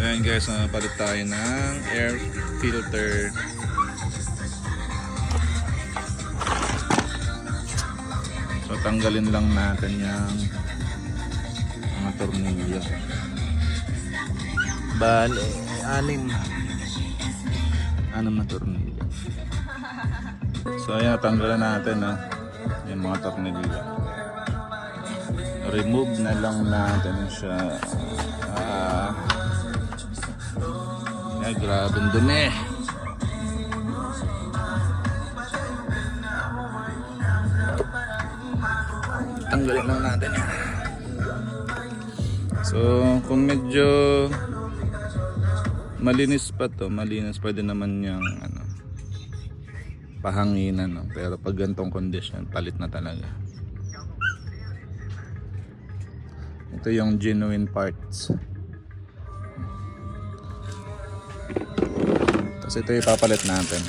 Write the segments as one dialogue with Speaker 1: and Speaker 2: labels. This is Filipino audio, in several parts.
Speaker 1: Ayan guys, palit tayo ng air filter. So tanggalin lang natin yung mga tornilyo. Bale, anim na tornilyo. So ayan, tanggalan natin yung mga tornilyo. Remove na lang natin siya. Ay, grabe dun tanggalin lang natin yan. So kung medyo malinis pa to, pwede naman yung pahanginan, pero pag gantong condition, palit na talaga. Ito yung genuine parts. Tapos ito yung ipapalit natin.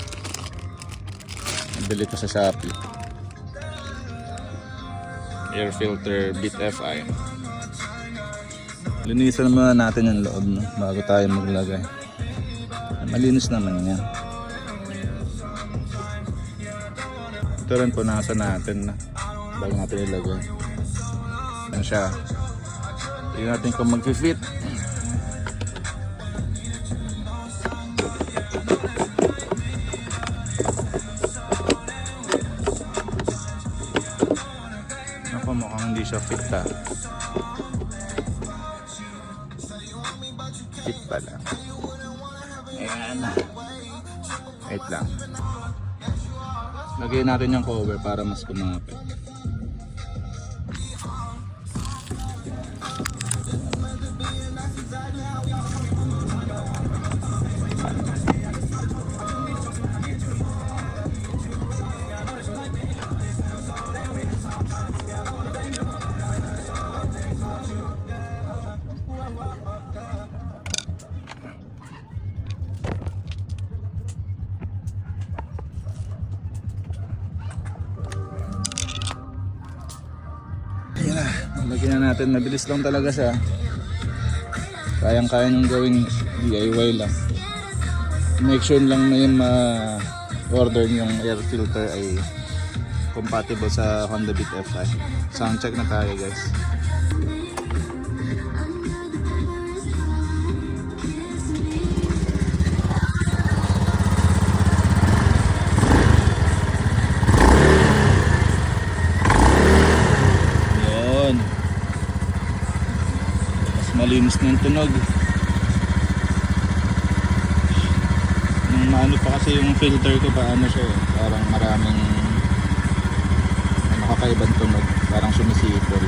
Speaker 1: Nabili ko sa Shopee. Air filter Beat FI. Linisan muna natin yung loob, bago tayo maglagay. Malinis naman yan. Ito rin punasan natin bago natin ilagay. Yan siya. Tingnan natin kung mag-fit. Ako mukhang hindi siya fit Fit pala. Ayan. Wait lang. Lagyan natin yung cover para mas kumapit. Lagyan na natin, mabilis lang talaga siya. Kayang-kaya nyung gawing DIY lang. Make sure lang na yung order yung air filter ay compatible sa Honda Beat FI. Sound check na tayo guys. Malinis na yung tunog. Nung maano pa kasi yung filter ko, paano siya parang maraming kakaibang tunog, parang sumisipol.